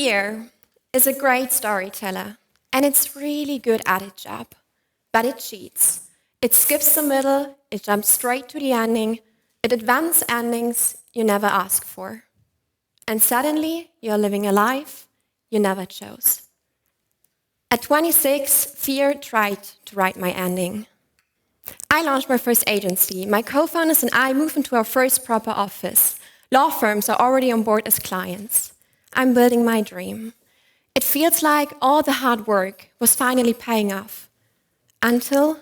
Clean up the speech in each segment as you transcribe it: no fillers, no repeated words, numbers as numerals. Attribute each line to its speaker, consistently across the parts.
Speaker 1: Fear is a great storyteller, and it's really good at its job, but it cheats. It skips the middle, it jumps straight to the ending, it advances endings you never asked for. And suddenly, you're living a life you never chose. At 26, fear tried to write my ending. I launched my first agency. My co-founders and I moved into our first proper office. Law firms are already on board as clients. I'm building my dream. It feels like all the hard work was finally paying off. Until,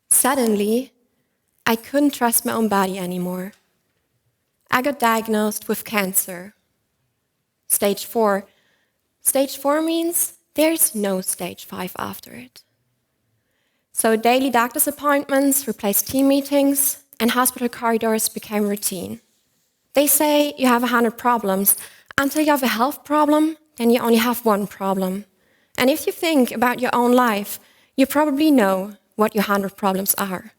Speaker 1: suddenly, I couldn't trust my own body anymore. I got diagnosed with cancer. Stage 4. Stage 4 means there's no stage 5 after it. So daily doctor's appointments replaced team meetings, and hospital corridors became routine. They say you have 100 problems. Until you have a health problem, then you only have one problem. And if you think about your own life, you probably know what your 100 problems are.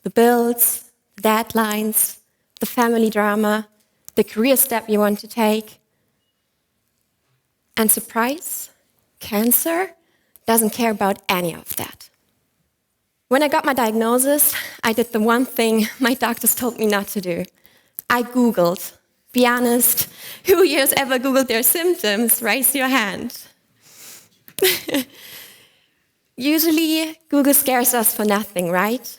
Speaker 1: The bills, the deadlines, the family drama, the career step you want to take. And surprise, cancer doesn't care about any of that. When I got my diagnosis, I did the one thing my doctors told me not to do. I Googled. Be honest, who here has ever Googled their symptoms? Raise your hand. Usually, Google scares us for nothing, right?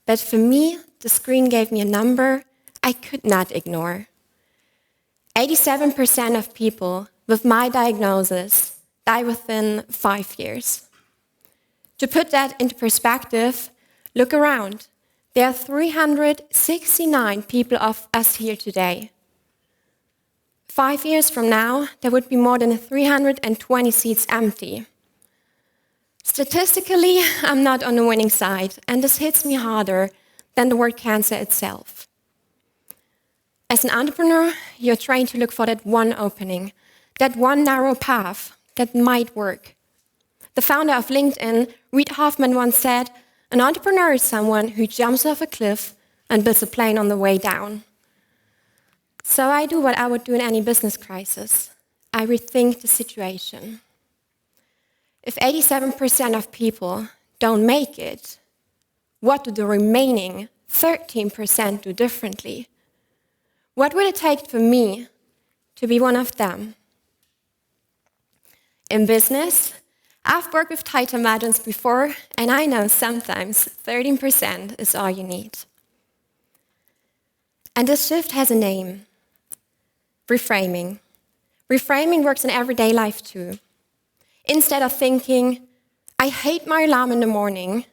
Speaker 1: But for me, the screen gave me a number I could not ignore. 87% of people with my diagnosis die within 5 years. To put that into perspective, look around. There are 369 people of us here today. 5 years from now, there would be more than 320 seats empty. Statistically, I'm not on the winning side, and this hits me harder than the word cancer itself. As an entrepreneur, you're trained to look for that one opening, that one narrow path that might work. The founder of LinkedIn, Reid Hoffman, once said, "An entrepreneur is someone who jumps off a cliff and builds a plane on the way down." So I do what I would do in any business crisis. I rethink the situation. If 87% of people don't make it, what do the remaining 13% do differently? What will it take for me to be one of them? In business, I've worked with tighter margins before, and I know sometimes 13% is all you need. And this shift has a name: reframing. Reframing works in everyday life too. Instead of thinking, "I hate my alarm in the morning,"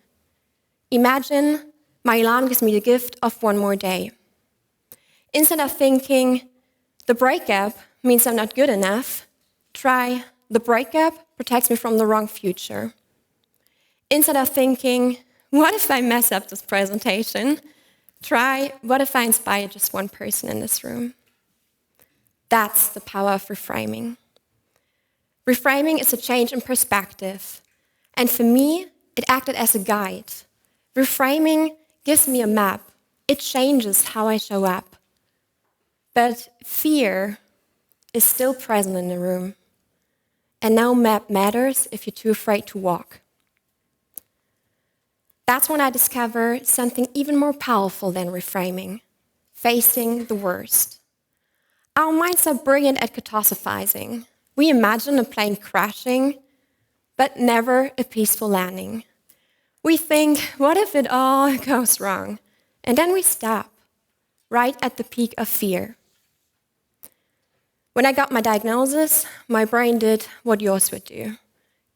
Speaker 1: imagine, "My alarm gives me the gift of one more day." Instead of thinking, "The breakup means I'm not good enough," try, "The breakup protects me from the wrong future." Instead of thinking, "What if I mess up this presentation?" try, "What if I inspire just one person in this room?" That's the power of reframing. Reframing is a change in perspective. And for me, it acted as a guide. Reframing gives me a map. It changes how I show up. But fear is still present in the room. And no map matters if you're too afraid to walk. That's when I discover something even more powerful than reframing: facing the worst. Our minds are brilliant at catastrophizing. We imagine a plane crashing, but never a peaceful landing. We think, what if it all goes wrong? And then we stop, right at the peak of fear. When I got my diagnosis, my brain did what yours would do.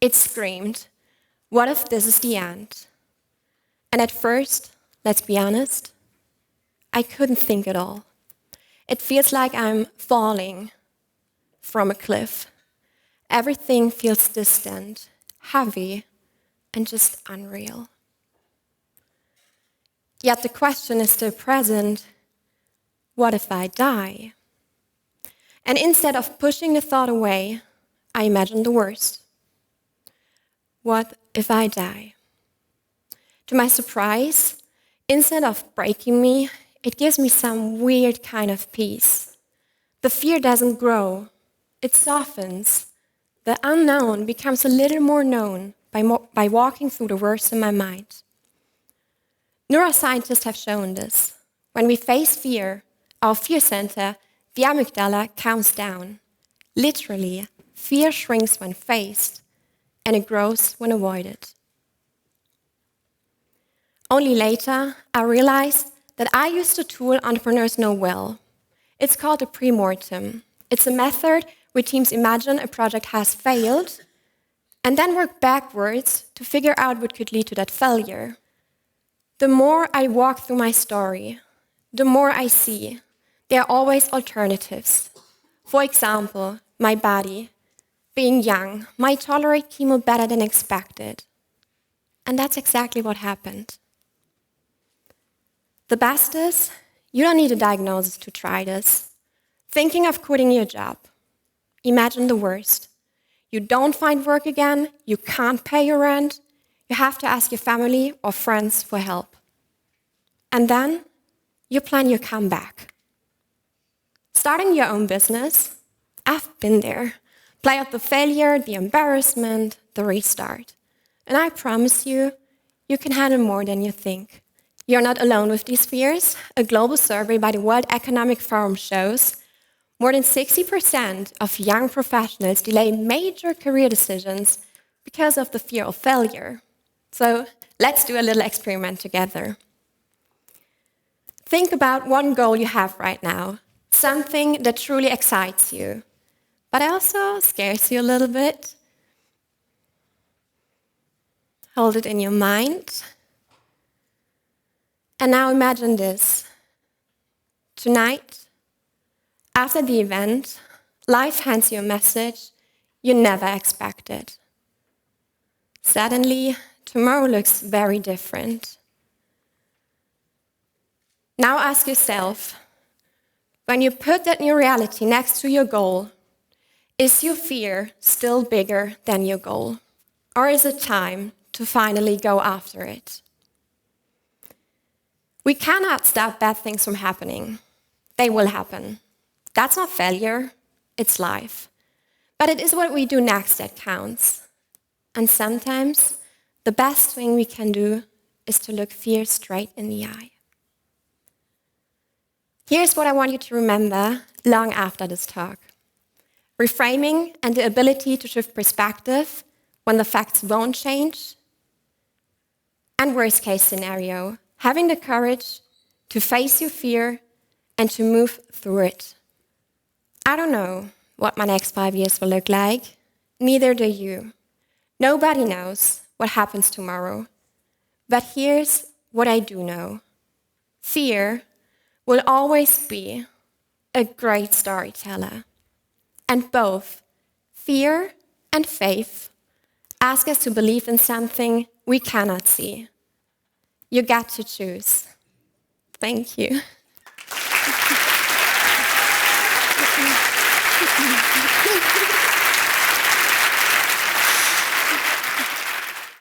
Speaker 1: It screamed, "What if this is the end?" And at first, let's be honest, I couldn't think at all. It feels like I'm falling from a cliff. Everything feels distant, heavy, and just unreal. Yet the question is still present: what if I die? And instead of pushing the thought away, I imagine the worst. What if I die? To my surprise, instead of breaking me, it gives me some weird kind of peace. The fear doesn't grow, it softens. the unknown becomes a little more known by walking through the worst in my mind. Neuroscientists have shown this. When we face fear, our fear center, the amygdala, calms down. Literally, fear shrinks when faced, and it grows when avoided. Only later, I realized that I used a tool entrepreneurs know well. It's called a pre-mortem. It's a method where teams imagine a project has failed and then work backwards to figure out what could lead to that failure. The more I walk through my story, the more I see there are always alternatives. For example, my body. Being young might tolerate chemo better than expected. And that's exactly what happened. The best is, you don't need a diagnosis to try this. Thinking of quitting your job. Imagine the worst. You don't find work again, you can't pay your rent, you have to ask your family or friends for help. And then you plan your comeback. Starting your own business, I've been there. Play out the failure, the embarrassment, the restart. And I promise you, you can handle more than you think. You're not alone with these fears. A global survey by the World Economic Forum shows more than 60% of young professionals delay major career decisions because of the fear of failure. So let's do a little experiment together. Think about one goal you have right now, something that truly excites you, but also scares you a little bit. Hold it in your mind. And now imagine this. Tonight, after the event, life hands you a message you never expected. Suddenly, tomorrow looks very different. Now ask yourself, when you put that new reality next to your goal, is your fear still bigger than your goal? Or is it time to finally go after it? We cannot stop bad things from happening. They will happen. That's not failure, it's life. But it is what we do next that counts. And sometimes the best thing we can do is to look fear straight in the eye. Here's what I want you to remember long after this talk. Reframing and the ability to shift perspective when the facts won't change. And worst case scenario, having the courage to face your fear and to move through it. I don't know what my next 5 years will look like. Neither do you. Nobody knows what happens tomorrow. But here's what I do know. Fear will always be a great storyteller. And both fear and faith ask us to believe in something we cannot see. You got to choose. Thank you.